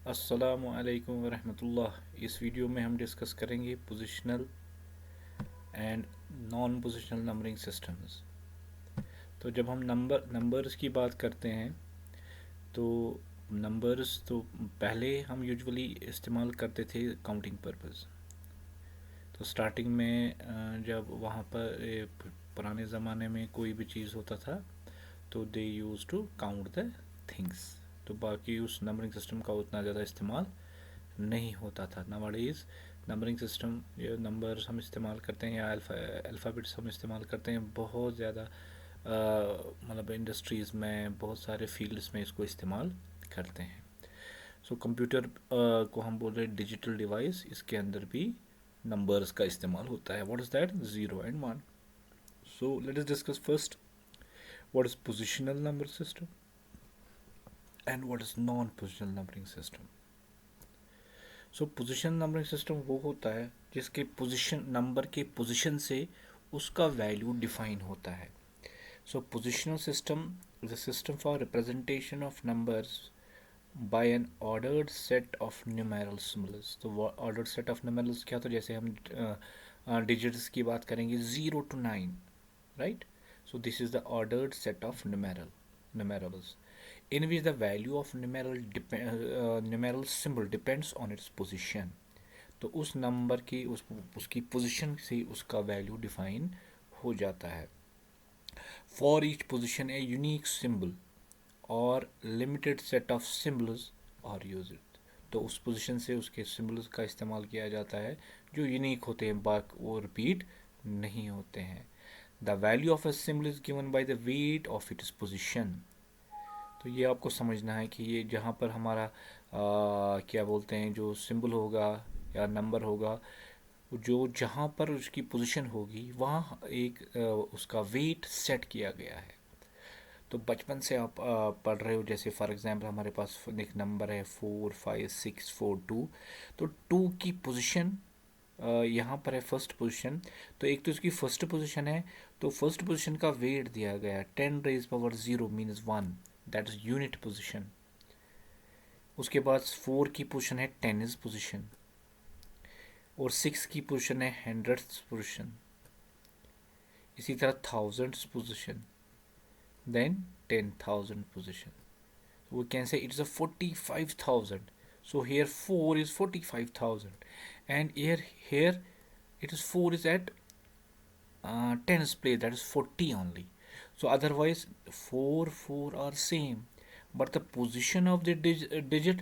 अस्सलामु अलैकुम वरहमतुल्लाह। इस वीडियो में हम डिस्कस करेंगे positional and non positional numbering systems. तो जब हम नंबर्स की बात करते हैं तो नंबर्स तो पहले हम यूजुअली इस्तेमाल करते थे काउंटिंग पर्पस। तो स्टार्टिंग में जब वहाँ पर पुराने ज़माने में कोई भी चीज़ होता था तो they use to count the things. तो बाकी उस नंबरिंग सिस्टम का उतना ज़्यादा इस्तेमाल नहीं होता था। नाउअडेज़ नंबरिंग सिस्टम, ये नंबर्स हम इस्तेमाल करते हैं या अल्फ़ाबेट्स हम इस्तेमाल करते हैं बहुत ज़्यादा, मतलब इंडस्ट्रीज़ में बहुत सारे फील्ड्स में इसको इस्तेमाल करते हैं। सो कंप्यूटर को हम बोल रहे हैं डिजिटल डिवाइस, इसके अंदर भी नंबर्स का इस्तेमाल होता है। What is that? Zero and one. So let us discuss first what is positional number system and what is non positional numbering system. So position numbering system वो होता है जिसके पोजीशन, नंबर के पोजीशन से उसका वैल्यू डिफाइन होता है। So positional system is a system for representation of numbers by an ordered set of numeral symbols. तो वो ऑर्डर्ड सेट ऑफ न्यूमेरल्स क्या? तो जैसे हम डिजिट्स की बात करेंगे 0 to 9, right? So this is the ordered set of numerals in which the value of numeral symbol depends on its position। तो उस नंबर की उसकी पोजीशन से उसका वैल्यू डिफाइन हो जाता है। For each position a unique symbol और लिमिटेड सेट ऑफ सिम्बल्स और यूज इट। तो उस पोजीशन से उसके सिम्बल्स का इस्तेमाल किया जाता है जो यूनिक होते हैं, बाकी वो रिपीट नहीं होते हैं। The value of a symbol is given by the weight of its position. तो ये आपको समझना है कि ये जहाँ पर हमारा क्या बोलते हैं, जो सिंबल होगा या नंबर होगा, जो जहाँ पर उसकी पोजीशन होगी वहाँ एक उसका वेट सेट किया गया है। तो बचपन से आप पढ़ रहे हो, जैसे फॉर एग्जांपल हमारे पास एक नंबर है 4 5 6 4 2। तो 2 की पोजीशन यहाँ पर है फर्स्ट पोजीशन। तो एक तो इसकी फर्स्ट पोजीशन है, तो फर्स्ट पोजीशन का वेट दिया गया है 10⁻⁻0 means 1, that is unit position. उसके बाद 4 की पोजीशन है 10th पोजीशन, और 6 की पोजीशन है 100th पोजीशन। इसी तरह 1000th position, then 10,000 position. We can say it is a 45,000. So here 4 is 45,000, and here it is 4 is at 10th place, that is 40 only. So otherwise 4 are same, but the position of the digit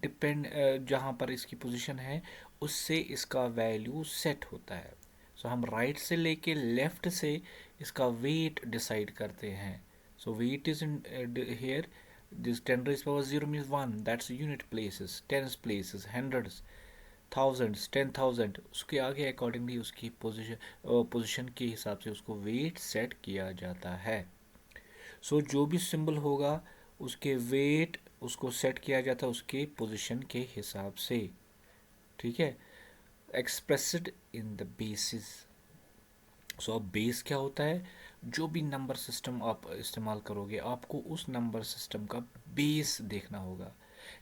depend, जहाँ पर इसकी position है उससे इसका value set होता है। सो हम right से लेके लेफ्ट से इसका वेट डिसाइड करते हैं। So weight is in here, this 10⁻⁻0 means 1, that's unit places, tens places, hundreds, thousands, 10,000, उसके आगे अकॉर्डिंगली उसकी पोजीशन के हिसाब से उसको वेट सेट किया जाता है। सो जो भी सिंबल होगा उसके वेट उसको सेट किया जाता है उसके पोजीशन के हिसाब से, ठीक है। Expressed in the basis. So अब बेस क्या होता है? जो भी नंबर सिस्टम आप इस्तेमाल करोगे आपको उस नंबर सिस्टम का बेस देखना होगा।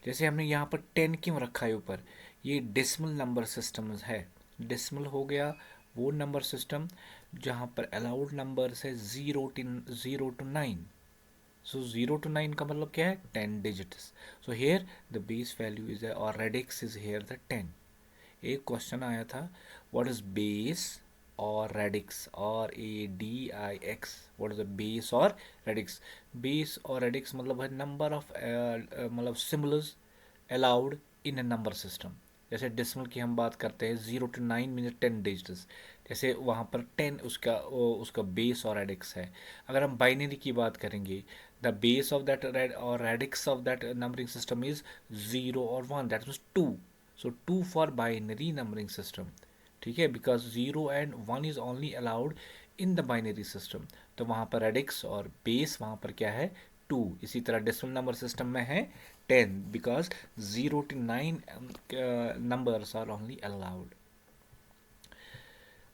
जैसे हमने यहाँ पर 10 क्यों रखा है ऊपर? ये डेसिमल नंबर सिस्टम है। डेसिमल हो गया वो नंबर सिस्टम जहाँ पर अलाउड नंबर्स है 0 to 9। सो 0 to 9 का मतलब क्या है? 10 digits. So here the base value is और रेडिक्स इज हेयर द 10। एक क्वेश्चन आया था, व्हाट इज बेस और radix, RADIX, what is the base और रेडिक्स? बेस और रेडिक्स मतलब है नंबर ऑफ, मतलब symbols allowed in A number system. जैसे डेसिमल की हम बात करते हैं 0 to 9 मीन 10 डिजिट्स, जैसे वहाँ पर 10 उसका बेस और रेडिक्स है। अगर हम बाइनरी की बात करेंगे, द बेस ऑफ दैट और radix of that numbering system is 0 और 1, that means 2। So 2 for binary numbering system, ठीक है, because 0 and 1 is only allowed in the binary system. तो वहाँ पर रेडिक्स और बेस वहाँ पर क्या है? 2। इसी तरह डेसिमल नंबर सिस्टम में है 10, because 0 to 9 numbers are only allowed.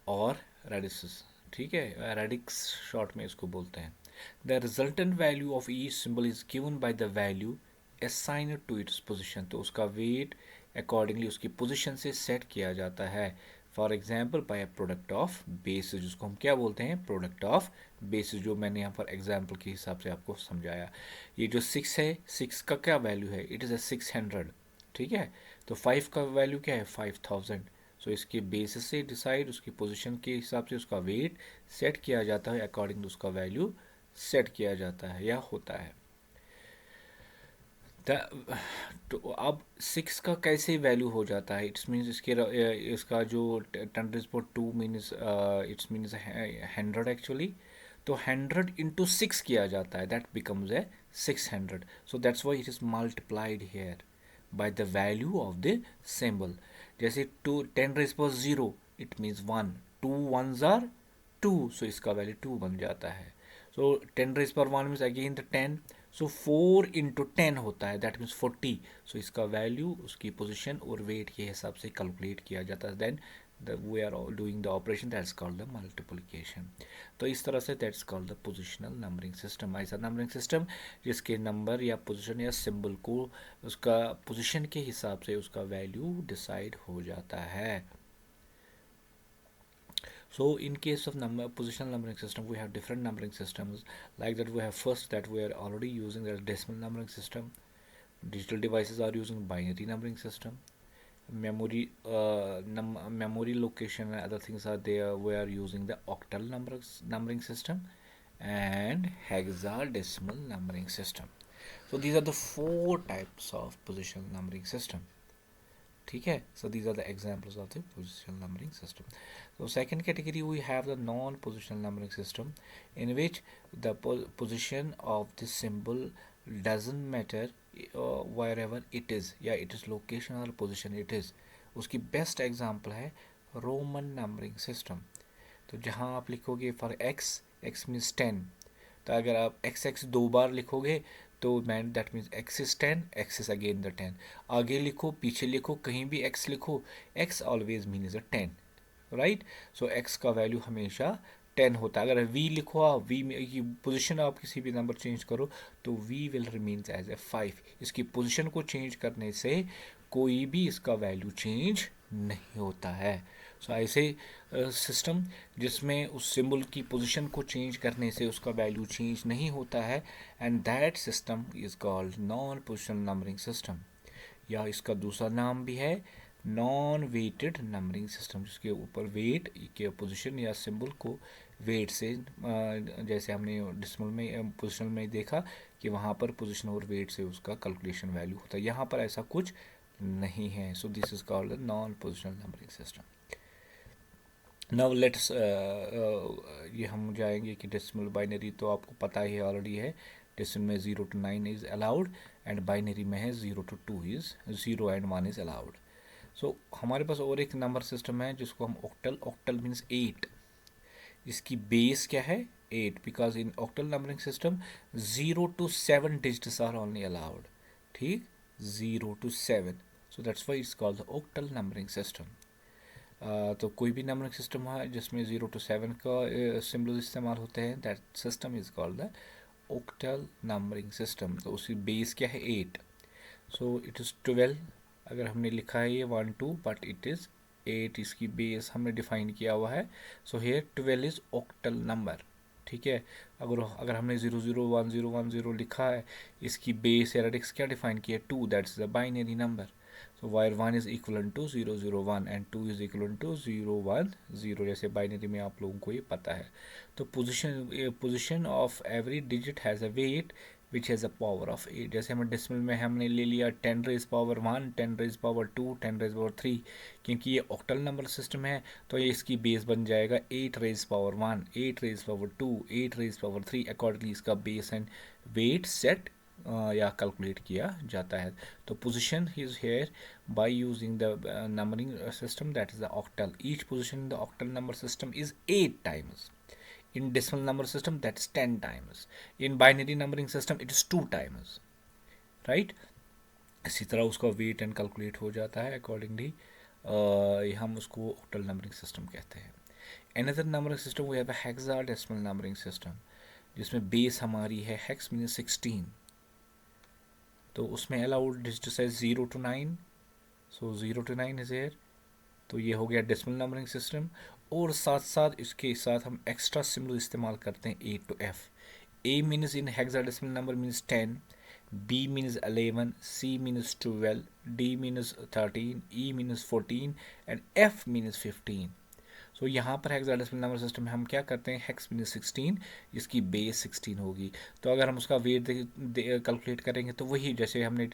और रेडिक्स, ठीक है, रेडिक्स शॉर्ट में इसको बोलते हैं। The resultant value of each symbol is given by the value assign it to its position, तो उसका weight accordingly उसकी position से set किया जाता है. For example by product of basis, जिसको हम क्या बोलते हैं, प्रोडक्ट ऑफ बेसिस, जो मैंने यहाँ पर एग्जाम्पल के हिसाब से आपको समझाया. ये जो 6 है, 6 का क्या वैल्यू है, इट इज़ अ 600. ठीक है, तो 5 का वैल्यू क्या है, 5000. सो इसके बेसिस से डिसाइड, उसकी पोजीशन के हिसाब से उसका वेट सेट किया जाता है, अकॉर्डिंग टू उसका वैल्यू सेट किया जाता है या होता है. तो अब 6 का कैसे वैल्यू हो जाता है, इट्स मीन्स इसका जो 10⁻², मीन्स इट्स मीन्स 100 एक्चुअली. तो 100 इंटू 6 किया जाता है, that becomes a 600. So that's why it is multiplied here by the value of the symbol. जैसे 10⁻0 इट मीन्स 1, 2 1s आर 2, सो इसका वैल्यू 2 बन जाता है. सो 10⁻1 means again the 10, so 4 into 10 होता है, दैट मीन्स 40. सो इसका वैल्यू उसकी पोजीशन और वेट के हिसाब से कैलकुलेट किया जाता है. Then we are doing the operation that's called the multiplication. तो इस तरह से that's called the positional numbering system. ऐसा नंबरिंग सिस्टम जिसके नंबर या पोजीशन या सिंबल को उसका पोजीशन के हिसाब से उसका वैल्यू डिसाइड हो जाता है. So in case of positional numbering system, we have different numbering systems. Like that, we have first that we are already using the decimal numbering system. Digital devices are using binary numbering system. Memory location and other things are there. We are using the octal numbering system and hexadecimal numbering system. So these are the 4 types of positional numbering system. ठीक है, so these are the examples of the positional numbering system. So second category we have the non-positional numbering system, in which the position of the symbol doesn't matter wherever it is, या it is location or position it is. उसकी best example है Roman numbering system. तो जहाँ आप लिखोगे for x, x means 10, तो अगर आप एक्स एक्स 2 बार लिखोगे तो man that means x is 10, x is again the 10. आगे लिखो, पीछे लिखो, कहीं भी एक्स लिखो, एक्स ऑलवेज मीन्स अ 10, राइट. सो एक्स का वैल्यू हमेशा 10 होता है. अगर वी लिखो आप, वी की पोजीशन आप किसी भी नंबर चेंज करो तो we will remains as a 5. इसकी पोजीशन को चेंज करने से कोई भी इसका वैल्यू चेंज नहीं होता है. सो ऐसे सिस्टम जिसमें उस सिंबल की पोजीशन को चेंज करने से उसका वैल्यू चेंज नहीं होता है, and that system is called non positional numbering system, या इसका दूसरा नाम भी है नॉन वेटेड नंबरिंग सिस्टम, जिसके ऊपर वेट के पोजीशन या सिंबल को वेट से, जैसे हमने डिसिमल में पोजिशनल में देखा कि वहाँ पर पोजीशन और वेट से उसका कैलकुलेशन वैल्यू होता है, यहाँ पर ऐसा कुछ नहीं है. सो this is called the non positional numbering system. Now let's, ये हम जाएंगे कि डेसिमल बाइनरी तो आपको पता ही ऑलरेडी है. डेसिमल में 0 to 9 is allowed, and binary में है 0 to 2 is 0 and 1 is allowed. So हमारे पास और एक नंबर सिस्टम है जिसको हम ऑक्टल, ऑक्टल मीन्स 8. इसकी बेस क्या है, 8, because in octal numbering system 0 to 7 digits are only allowed. ठीक, 0 to 7. So that's why it's called the octal numbering system. तो कोई भी नंबरिंग सिस्टम है जिसमें 0 to 7 का सिम्बल इस्तेमाल होते हैं, that system is called the octal numbering system. तो उसकी बेस क्या है, 8. So it is 12. अगर हमने लिखा है ये 1 2, बट इट इज़ 8, इसकी बेस हमने डिफाइन किया हुआ है. So here 12 is octal number. ठीक है, अगर हमने 0 0 1 0 1 0 लिखा है, इसकी बेस या रेडिक्स क्या डिफाइन किया है, 2, that's the binary number. So where 1 is equivalent to 0 0 1 and 2 is equivalent to 0 1 0, जैसे बाइनरी में आप लोगों को ये पता है. तो position of every digit has a weight which has a power of 8. जैसे हमें डेसिमल में हमने ले लिया 10⁻1, 10⁻2, 10⁻3, क्योंकि ये ऑक्टल नंबर सिस्टम है तो ये इसकी बेस बन जाएगा 8⁻1, 8⁻2, 8⁻3. अकॉर्डिंगली इसका बेस एंड वेट सेट या कैलकुलेट किया जाता है. तो position is here by using the numbering system, that is the octal. Each position in the octal number system is 8 times. In decimal number system that is 10 times. In binary numbering system it is 2 times, right. इसी तरह उसका wait and calculate हो जाता है accordingly. हम उसको octal numbering system कहते हैं. Another numbering system we have a hexadecimal numbering system, जिसमें बेस हमारी है हेक्स मीन्स 16. तो उसमें allowed digits is 0 to 9, so 0 to 9 is here. तो ये हो गया डेसिमल नंबरिंग सिस्टम। और साथ साथ इसके साथ हम एक्स्ट्रा सिंबल इस्तेमाल करते हैं A to F। A means in hexadecimal number means 10, B means 11, C means 12, D means 13, E means 14 and F means 15। सो यहाँ पर हेक्साडेसिमल नंबर सिस्टम में हम क्या करते हैं, हेक्स मीन्स 16, इसकी बेस 16 होगी। तो अगर हम उसका वेट कैलकुलेट करेंगे तो वही जैसे हमने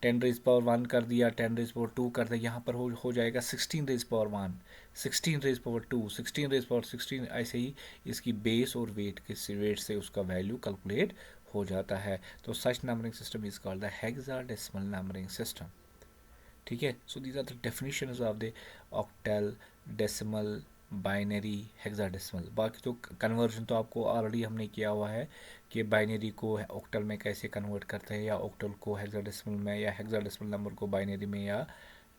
10 raised power 1 कर दिया, 10 raised power 2 कर दिया, यहाँ पर हो जाएगा 16 raised power 1, 16 raised power 2, 16 raised power 16, ऐसे ही इसकी बेस और वेट के वेट से उसका वैल्यू कैलकुलेट हो जाता है। तो such numbering system is called the hexadecimal numbering system. ठीक है। So these are the definitions of the octal, decimal, binary, hexadecimal. बाकी तो कन्वर्जन तो आपको ऑलरेडी हमने किया हुआ है कि बाइनरी को ऑक्टल में कैसे कन्वर्ट करते हैं, या ऑक्टल को हेक्साडेसिमल में, या हेक्साडेसिमल नंबर को बाइनरी में, या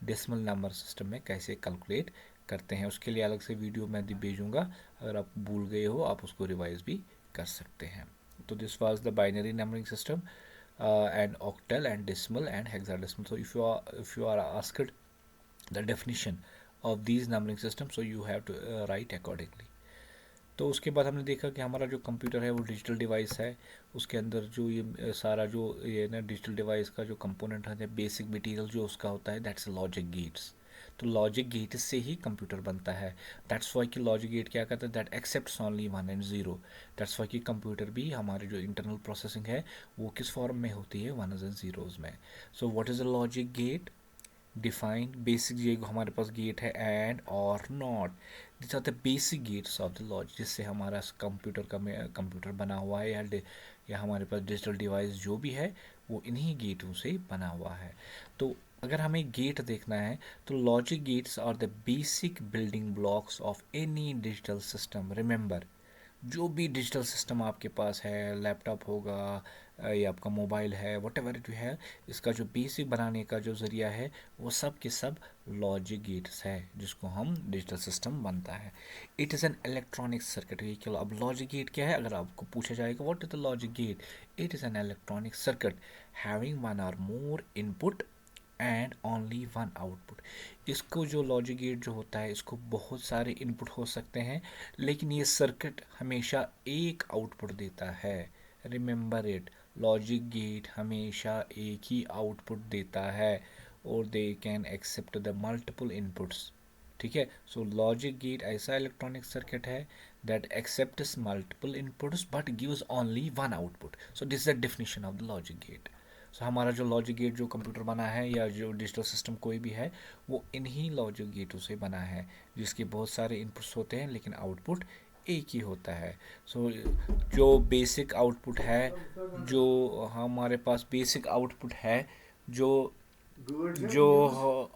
डेसिमल नंबर सिस्टम में कैसे कैलकुलेट करते हैं। उसके लिए अलग से वीडियो मैं भेजूंगा, अगर आप भूल गए हो आप उसको रिवाइज भी कर सकते हैं। तो this was the binary numbering system and octal and decimal and hexadecimal. So if you are asked the definition of these numbering systems, so you have to write accordingly. तो उसके बाद हमने देखा कि हमारा जो कंप्यूटर है वो डिजिटल डिवाइस है। उसके अंदर जो ये सारा जो ये ना डिजिटल डिवाइस का जो कंपोनेंट है, बेसिक मटेरियल जो उसका होता है, दैट्स लॉजिक गेट्स। तो लॉजिक गेट से ही कंप्यूटर बनता है। दैट्स वाई कि लॉजिक गेट क्या करता है, that accepts only 1 and 0। That's why कि कंप्यूटर भी हमारे जो इंटरनल प्रोसेसिंग है वो किस फॉर्म में होती है, 1s and 0s में। So what is a logic gate? Define basic, ये हमारे पास गेट है and or not, this are the basic gates of the logic, जिससे हमारा कंप्यूटर बना हुआ है, या हमारे पास डिजिटल डिवाइस जो भी है वो इन्हीं गेटों से बना हुआ है। तो अगर हमें गेट देखना है तो logic gates are the basic building blocks of any digital system. Remember, जो भी डिजिटल सिस्टम आपके पास है, लैपटॉप होगा या आपका मोबाइल है, वट एवर इट है, इसका जो बेसिक बनाने का जो ज़रिया है वो सब के सब लॉजिक गेट्स है, जिसको हम डिजिटल सिस्टम बनता है। It is an electronic circuit. चलो अब लॉजिक गेट क्या है, अगर आपको पूछा जाएगा what is the logic gate, it is an electronic circuit having one or more input and only one output. इसको जो लॉजिक गेट जो होता है, इसको बहुत सारे इनपुट हो सकते हैं, लेकिन ये सर्किट हमेशा एक आउटपुट देता है। रिमेंबर इट, लॉजिक गेट हमेशा एक ही आउटपुट देता है, और they can accept the multiple inputs. ठीक है। सो लॉजिक गेट ऐसा इलेक्ट्रॉनिक सर्किट है that accepts multiple inputs but gives only one output. So this is the definition of the logic gate. So हमारा जो logic gate जो computer बना है, या जो डिजिटल सिस्टम कोई भी है, वो इन्हीं लॉजिक गेटों से बना है, जिसके बहुत सारे इनपुट्स होते हैं लेकिन आउटपुट एक ही होता है। सो जो बेसिक आउटपुट है, जो हमारे पास बेसिक आउटपुट है, जो जो